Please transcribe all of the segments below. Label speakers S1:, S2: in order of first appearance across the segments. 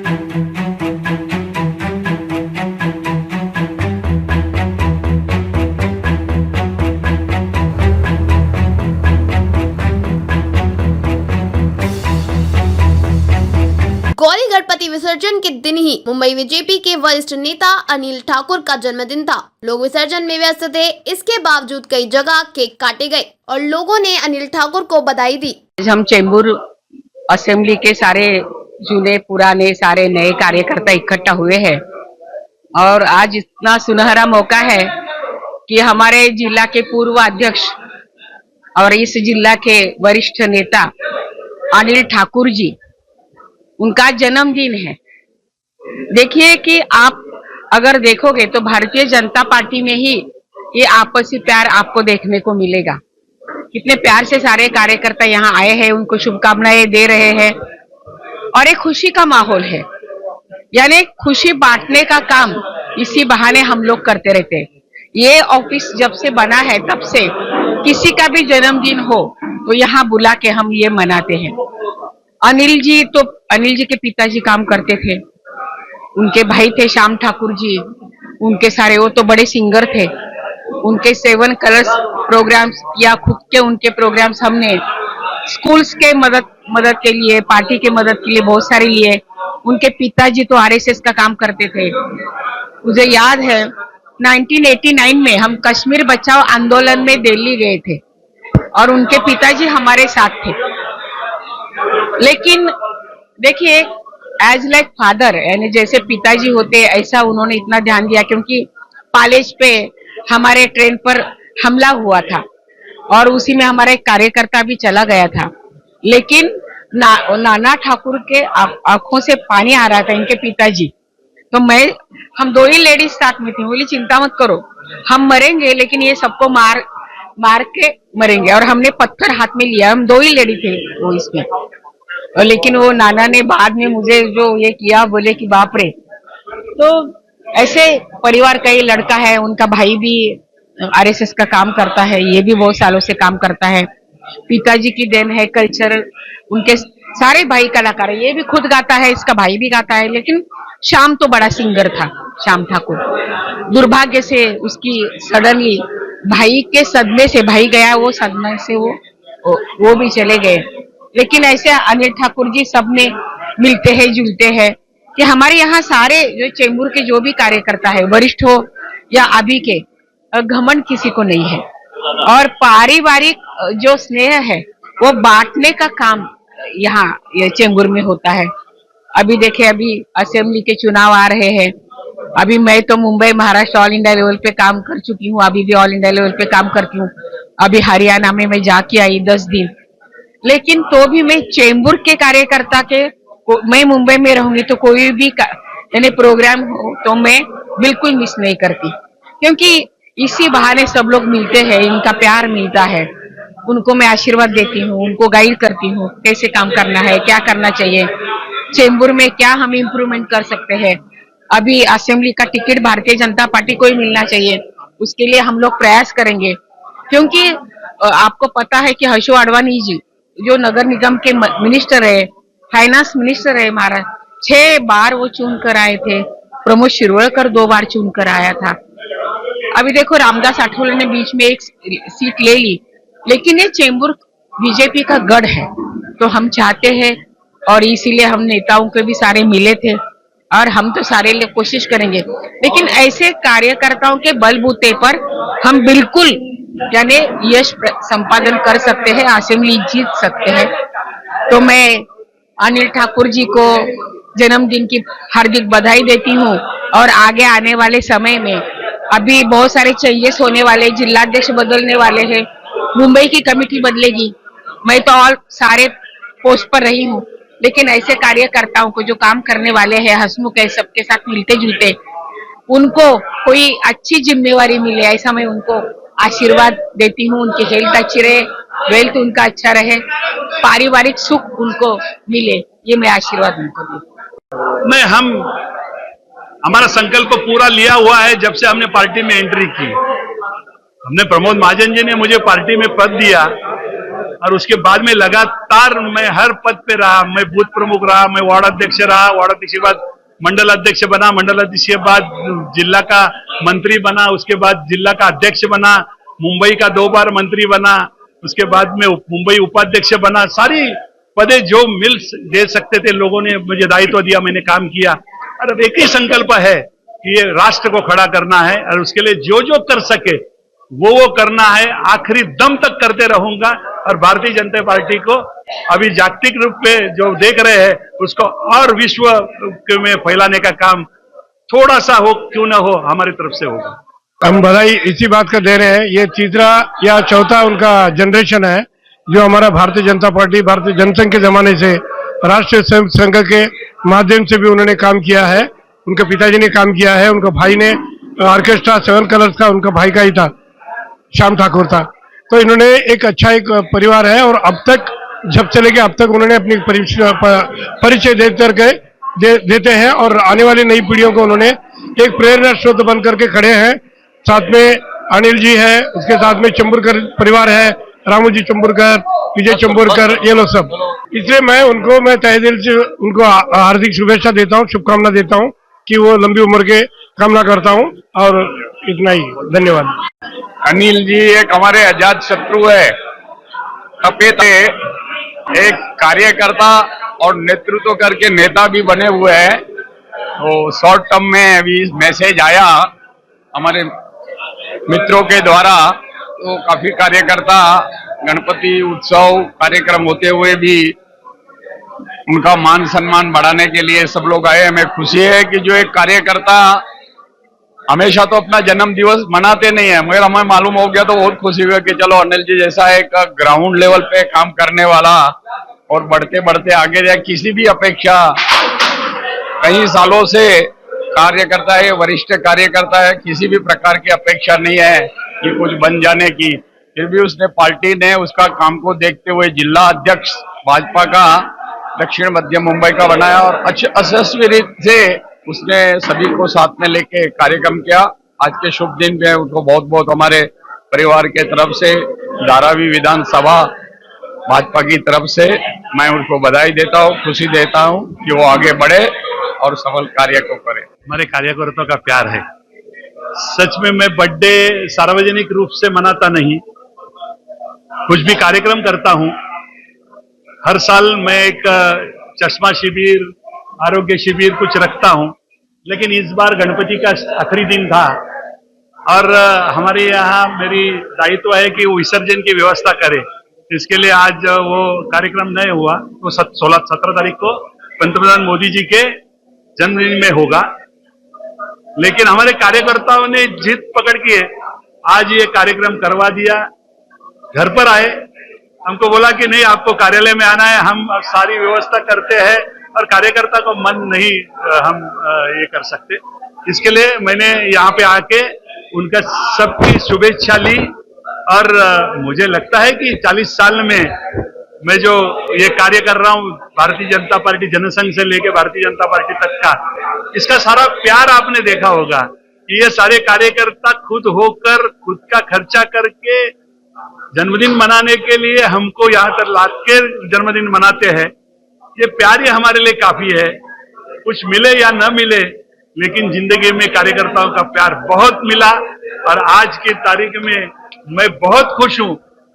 S1: गौरी गणपति विसर्जन के दिन ही मुंबई बीजेपी के वरिष्ठ नेता अनिल ठाकुर का जन्मदिन था। लोग विसर्जन में व्यस्त थे, इसके बावजूद कई जगह केक काटे गए और लोगों ने अनिल ठाकुर को बधाई दी।
S2: हम चेंबूर असेंबली के सारे जूने पुराने सारे नए कार्यकर्ता इकट्ठा हुए हैं और आज इतना सुनहरा मौका है कि हमारे जिला के पूर्व अध्यक्ष और इस जिला के वरिष्ठ नेता अनिल ठाकुर जी, उनका जन्मदिन है। देखिए कि आप अगर देखोगे तो भारतीय जनता पार्टी में ही ये आपसी प्यार आपको देखने को मिलेगा। कितने प्यार से सारे कार्यकर्ता यहाँ आए हैं, उनको शुभकामनाएं दे रहे हैं और एक खुशी का माहौल है। यानी खुशी बांटने का काम इसी बहाने हम लोग करते रहते हैं। ये ऑफिस जब से बना है तब से किसी का भी जन्मदिन हो तो यहाँ बुला के हम ये मनाते हैं। अनिल जी के पिताजी काम करते थे, उनके भाई थे श्याम ठाकुर जी, उनके सारे वो तो बड़े सिंगर थे। उनके 7 कलर्स प्रोग्राम्स या खुद के उनके प्रोग्राम्स हमने स्कूल्स के मदद के लिए, पार्टी के मदद के लिए बहुत सारे लिए। उनके पिताजी तो आरएसएस का काम करते थे। मुझे याद है 1989 में हम कश्मीर बचाओ आंदोलन में दिल्ली गए थे और उनके पिताजी हमारे साथ थे। लेकिन देखिए एज लाइक फादर, यानी जैसे पिताजी होते ऐसा उन्होंने इतना ध्यान दिया, क्योंकि पालेज पे हमारे ट्रेन पर हमला हुआ था और उसी में हमारा एक कार्यकर्ता भी चला गया था। लेकिन नाना ठाकुर के आंखों से पानी आ रहा था, इनके पिताजी। तो हम 2 ही लेडीज साथ में थी। बोली चिंता मत करो, हम मरेंगे लेकिन ये सबको मार के मरेंगे। और हमने पत्थर हाथ में लिया, हम 2 ही लेडी थे वो इसमें। और लेकिन वो नाना ने बाद में मुझे जो ये किया, बोले कि बाप रे। तो ऐसे परिवार का ये लड़का है, उनका भाई भी आरएसएस का काम करता है, ये भी बहुत सालों से काम करता है। पिताजी की देन है कल्चर, उनके सारे भाई कलाकार है। ये भी खुद गाता है, इसका भाई भी गाता है। लेकिन श्याम तो बड़ा सिंगर था, श्याम ठाकुर। दुर्भाग्य से उसकी सडनली भाई के सदमे से, भाई गया वो सदमे से वो भी चले गए। लेकिन ऐसे अनिल ठाकुर जी सब में मिलते हैं जुलते हैं कि हमारे यहाँ सारे जो चेंबूर के जो भी कार्यकर्ता है, वरिष्ठ हो या अभी के, घमंड किसी को नहीं है। और पारिवारिक जो स्नेह है वो बांटने का काम यहाँ चेंबूर में होता है। अभी देखे, अभी असेंबली के चुनाव आ रहे हैं। अभी मैं तो Mumbai Maharashtra all India level पे काम कर चुकी हूँ, अभी भी ऑल इंडिया लेवल पे काम करती हूँ। अभी हरियाणा में मैं जाके आई 10 दिन। लेकिन तो भी मैं चेंबूर के कार्यकर्ता के, मैं मुंबई में रहूंगी तो कोई भी यानी प्रोग्राम हो तो मैं बिल्कुल मिस नहीं करती, क्योंकि इसी बहाने सब लोग मिलते हैं, इनका प्यार मिलता है। उनको मैं आशीर्वाद देती हूँ, उनको गाइड करती हूँ कैसे काम करना है, क्या करना चाहिए, चेंबूर में क्या हम इम्प्रूवमेंट कर सकते हैं। अभी असेंबली का टिकट भारतीय जनता पार्टी को ही मिलना चाहिए, उसके लिए हम लोग प्रयास करेंगे। क्योंकि आपको पता है कि हर्षो आडवाणी जी जो नगर निगम के मिनिस्टर है, फाइनेंस मिनिस्टर है हमारा, 6 बार वो चुन कर आए थे। प्रमोद शिरवळकर 2 बार चुन कर आया था। अभी देखो रामदास आठवले ने बीच में एक सीट ले ली, लेकिन ये चेंबूर बीजेपी का गढ़ है। तो हम चाहते हैं और इसीलिए हम नेताओं के भी सारे मिले थे और हम तो सारे लोग कोशिश करेंगे। लेकिन ऐसे कार्यकर्ताओं के बलबूते पर हम बिल्कुल यानी यश संपादन कर सकते हैं, असेंबली जीत सकते हैं। तो मैं अनिल ठाकुर जी को जन्मदिन की हार्दिक बधाई देती हूँ और आगे आने वाले समय में अभी बहुत सारे चेंजेस होने वाले, जिलाध्यक्ष बदलने वाले हैं, मुंबई की कमेटी बदलेगी। मैं तो और सारे पोस्ट पर रही हूँ, लेकिन ऐसे कार्यकर्ताओं को जो काम करने वाले हैं, हंसमुख है, सबके साथ मिलते जुलते, उनको कोई अच्छी जिम्मेवारी मिले ऐसा मैं उनको आशीर्वाद देती हूँ। उनकी हेल्थ अच्छी रहे, वेल्थ उनका अच्छा रहे, पारिवारिक सुख उनको मिले, ये मैं आशीर्वाद उनको दूँ।
S3: नहीं, हमारा संकल्प पूरा लिया हुआ है। जब से हमने पार्टी में एंट्री की, हमने प्रमोद महाजन जी ने मुझे पार्टी में पद दिया और उसके बाद में लगातार मैं हर पद पे रहा, मैं बूथ प्रमुख रहा, मैं वार्ड अध्यक्ष रहा, वार्ड अध्यक्ष के बाद मंडल अध्यक्ष बना, मंडल अध्यक्ष के बाद जिला का मंत्री बना, उसके बाद जिला का अध्यक्ष बना, मुंबई का 2 बार मंत्री बना, उसके बाद में मुंबई उपाध्यक्ष बना। सारी पदे जो मिल दे सकते थे लोगों ने मुझे दायित्व दिया, मैंने काम किया। और अब एक ही संकल्प है कि ये राष्ट्र को खड़ा करना है और उसके लिए जो जो कर सके वो करना है, आखिरी दम तक करते रहूंगा। और भारतीय जनता पार्टी को अभी जागतिक रूप पे जो देख रहे हैं उसको और विश्व में फैलाने का काम थोड़ा सा हो क्यों ना हो हमारी तरफ से होगा।
S4: हम बधाई इसी बात का दे रहे हैं, ये तीसरा या चौथा उनका जनरेशन है जो हमारा भारतीय जनता पार्टी, भारतीय जनसंघ के जमाने से राष्ट्रीय स्वयं संघ के माध्यम से भी उन्होंने काम किया है। उनके पिताजी ने काम किया है, उनका भाई ने ऑर्केस्ट्रा 7 कलर्स का उनका भाई का ही था, श्याम ठाकुर था। तो इन्होंने एक अच्छा एक परिवार है और अब तक जब से लेके अब तक उन्होंने अपनी परिचय देते हैं और आने वाली नई पीढ़ियों को उन्होंने एक प्रेरणा स्रोत बन करके खड़े हैं। साथ में अनिल जी है, उसके साथ में चंबुरकर परिवार है, रामू जी चंबुरकर, विजय चंबुरकर, ये लोग सब। इसलिए मैं तहे दिल से उनको हार्दिक शुभेच्छा देता हूँ, शुभकामना देता हूँ कि वो लंबी उम्र के कामना करता हूँ। और इतना ही, धन्यवाद।
S5: अनिल जी एक हमारे अजात शत्रु है, सफेद एक कार्यकर्ता और नेतृत्व करके नेता भी बने हुए हैं। तो शॉर्ट टर्म में अभी मैसेज आया हमारे मित्रों के द्वारा, तो काफी कार्यकर्ता गणपति उत्सव कार्यक्रम होते हुए भी उनका मान सम्मान बढ़ाने के लिए सब लोग आए। हमें खुशी है कि जो एक कार्यकर्ता हमेशा तो अपना जन्म दिवस मनाते नहीं है, मगर हमें मालूम हो गया तो बहुत खुशी हुई कि चलो अनिल जी जैसा एक ग्राउंड लेवल पे काम करने वाला और बढ़ते बढ़ते आगे जाए, किसी भी अपेक्षा कई सालों से कार्यकर्ता है, वरिष्ठ कार्यकर्ता है, किसी भी प्रकार की अपेक्षा नहीं है कि कुछ बन जाने की। फिर भी उसने पार्टी ने उसका काम को देखते हुए जिला अध्यक्ष भाजपा का दक्षिण मध्य मुंबई का बनाया और यशस्वी रीत से उसने सभी को साथ में लेके कार्यक्रम किया। आज के शुभ दिन पे उनको बहुत बहुत हमारे परिवार के तरफ से, धारावी विधानसभा भाजपा की तरफ से मैं उनको बधाई देता हूँ, खुशी देता हूँ कि वो आगे बढ़े और सफल कार्य को करे।
S3: हमारे कार्यकर्ताओं का प्यार है। सच में मैं बर्थडे सार्वजनिक रूप से मनाता नहीं, कुछ भी कार्यक्रम करता हूँ। हर साल मैं एक चश्मा शिविर, आरोग्य शिविर कुछ रखता हूँ, लेकिन इस बार गणपति का आखिरी दिन था और हमारे यहाँ मेरी दायित्व है कि वो विसर्जन की व्यवस्था करे। इसके लिए आज वो कार्यक्रम नहीं हुआ, तो 17 तारीख को पंतप्रधान मोदी जी के जन्मदिन में होगा। लेकिन हमारे कार्यकर्ताओं ने जिद पकड़ के आज ये कार्यक्रम करवा दिया। घर पर आए, हमको बोला कि नहीं आपको कार्यालय में आना है, हम सारी व्यवस्था करते हैं और कार्यकर्ता को मन नहीं हम ये कर सकते। इसके लिए मैंने यहाँ पे आके उनका सबकी शुभेच्छा ली और मुझे लगता है कि 40 साल में मैं जो ये कार्य कर रहा हूँ भारतीय जनता पार्टी जनसंघ से लेके भारतीय जनता पार्टी तक का, इसका सारा प्यार आपने देखा होगा कि ये सारे कार्यकर्ता खुद होकर खुद का खर्चा करके जन्मदिन मनाने के लिए हमको यहाँ तक लाद के जन्मदिन मनाते हैं। ये प्यार ही हमारे लिए काफी है। कुछ मिले या न मिले, लेकिन जिंदगी में कार्यकर्ताओं का प्यार बहुत मिला और आज की तारीख में मैं बहुत खुश हूं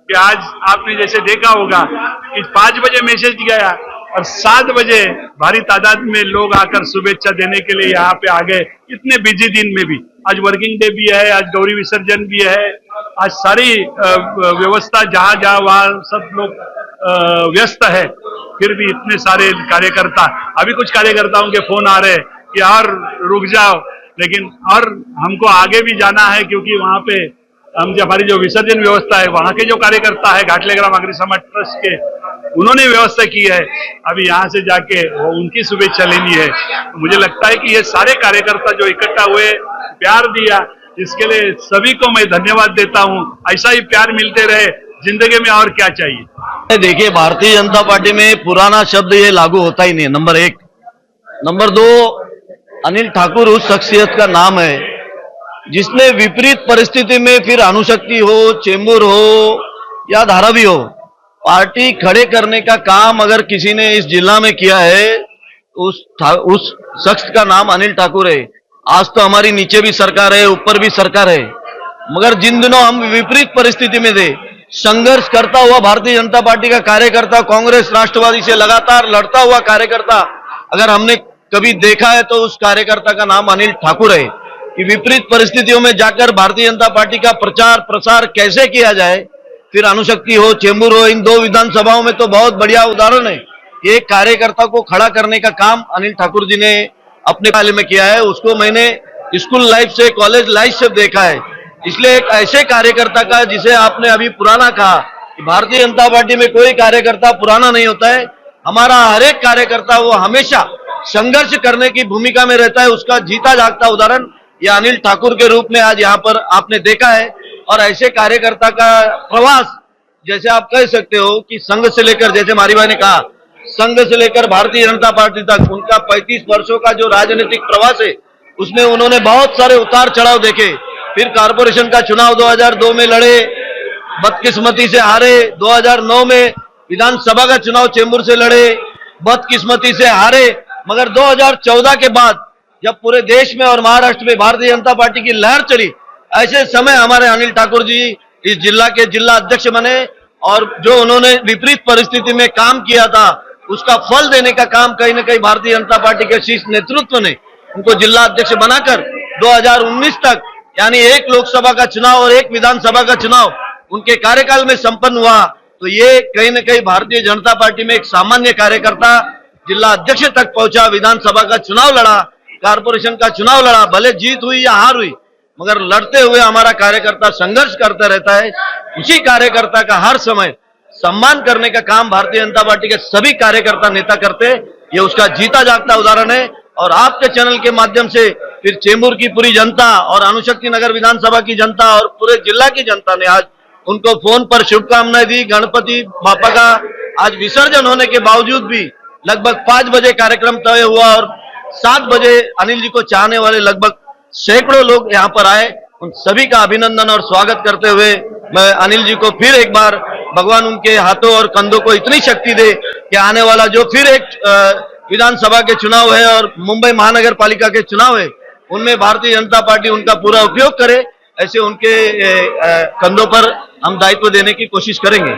S3: कि आज आपने जैसे देखा होगा कि 5 बजे मैसेज गया और 7 बजे भारी तादाद में लोग आकर शुभेच्छा देने के लिए यहाँ पे आ गए। इतने बिजी दिन में भी, आज वर्किंग डे भी है, आज गौरी विसर्जन भी है, आज सारी व्यवस्था जहाँ जहाँ वहाँ सब लोग व्यस्त है, फिर भी इतने सारे कार्यकर्ता। अभी कुछ कार्यकर्ताओं के फोन आ रहे कि और रुक जाओ, लेकिन और हमको आगे भी जाना है क्योंकि वहाँ पे हम हमारी जो विसर्जन व्यवस्था है वहाँ के जो कार्यकर्ता है घाटलेग्राम आगरी समाज ट्रस्ट के, उन्होंने व्यवस्था की है। अभी यहाँ से जाके वो उनकी शुभेच्छा लेनी है। तो मुझे लगता है कि ये सारे कार्यकर्ता जो इकट्ठा हुए, प्यार दिया, इसके लिए सभी को मैं धन्यवाद देता हूँ। ऐसा ही प्यार मिलते रहे, जिंदगी में और क्या चाहिए।
S6: देखिए, भारतीय जनता पार्टी में पुराना शब्द ये लागू होता ही नहीं, नंबर 1। नंबर 2, अनिल ठाकुर उस शख्सियत का नाम है जिसने विपरीत परिस्थिति में फिर अणुशक्ति हो, चेंबूर हो या धारावी हो, पार्टी खड़े करने का काम अगर किसी ने इस जिला में किया है, उस शख्स का नाम अनिल ठाकुर है। आज तो हमारी नीचे भी सरकार है, ऊपर भी सरकार है, मगर जिन दिनों हम विपरीत परिस्थिति में थे, संघर्ष करता हुआ भारतीय जनता पार्टी का कार्यकर्ता, कांग्रेस राष्ट्रवादी से लगातार लड़ता हुआ कार्यकर्ता अगर हमने कभी देखा है तो उस कार्यकर्ता का नाम अनिल ठाकुर है। कि विपरीत परिस्थितियों में जाकर भारतीय जनता पार्टी का प्रचार प्रसार कैसे किया जाए, फिर अणुशक्ति हो, चेंबूर हो, इन दो विधानसभाओं में तो बहुत बढ़िया उदाहरण है। एक कार्यकर्ता को खड़ा करने का काम अनिल ठाकुर जी ने अपने काल में किया है। उसको मैंने स्कूल लाइफ से, कॉलेज लाइफ से देखा है। इसलिए एक ऐसे कार्यकर्ता का, जिसे आपने अभी पुराना कहा, कि भारतीय जनता पार्टी में कोई कार्यकर्ता पुराना नहीं होता है। हमारा हर एक कार्यकर्ता वो हमेशा संघर्ष करने की भूमिका में रहता है। उसका जीता जागता उदाहरण ये अनिल ठाकुर के रूप में आज यहाँ पर आपने देखा है। और ऐसे कार्यकर्ता का प्रवास, जैसे आप कह सकते हो कि संघ से लेकर, जैसे मारी भाई ने कहा, संघ से लेकर भारतीय जनता पार्टी तक उनका 35 वर्षों का जो राजनीतिक प्रवास है, उसमें उन्होंने बहुत सारे उतार चढ़ाव देखे। फिर कारपोरेशन का चुनाव 2002 में लड़े, बदकिस्मती से हारे। 2009 में विधानसभा का चुनाव चेंबूर से लड़े, बदकिस्मती से हारे। मगर 2014 के बाद जब पूरे देश में और महाराष्ट्र में भारतीय जनता पार्टी की लहर चली, ऐसे समय हमारे अनिल ठाकुर जी इस जिला के जिला अध्यक्ष बने और जो उन्होंने विपरीत परिस्थिति में काम किया था, उसका फल देने का काम कहीं न कहीं भारतीय जनता पार्टी के शीर्ष नेतृत्व ने उनको जिला अध्यक्ष बनाकर 2019 तक, यानी एक लोकसभा का चुनाव और एक विधानसभा का चुनाव उनके कार्यकाल में संपन्न हुआ। तो ये कहीं न कहीं भारतीय जनता पार्टी में एक सामान्य कार्यकर्ता जिला अध्यक्ष तक पहुंचा, विधानसभा का चुनाव लड़ा, कारपोरेशन का चुनाव लड़ा। भले जीत हुई या हार हुई, मगर लड़ते हुए हमारा कार्यकर्ता संघर्ष करता रहता है। उसी कार्यकर्ता का हर समय सम्मान करने का काम भारतीय जनता पार्टी के सभी कार्यकर्ता नेता करते हैं। ये उसका जीता जागता उदाहरण है। और आपके चैनल के माध्यम से फिर चेंबूर की पूरी जनता और अणुशक्ति नगर विधानसभा की जनता और पूरे जिला की जनता ने आज उनको फोन पर शुभकामनाएं दी। गणपति बापा का आज विसर्जन होने के बावजूद भी लगभग 5 बजे कार्यक्रम तय हुआ और 7 बजे अनिल जी को चाहने वाले लगभग सैकड़ों लोग यहाँ पर आए। उन सभी का अभिनंदन और स्वागत करते हुए मैं अनिल जी को फिर एक बार, भगवान उनके हाथों और कंधों को इतनी शक्ति दे कि आने वाला जो फिर एक विधानसभा के चुनाव है और मुंबई महानगर पालिका के चुनाव है, उनमें भारतीय जनता पार्टी उनका पूरा उपयोग करे। ऐसे उनके कंधों पर हम दायित्व देने की कोशिश करेंगे।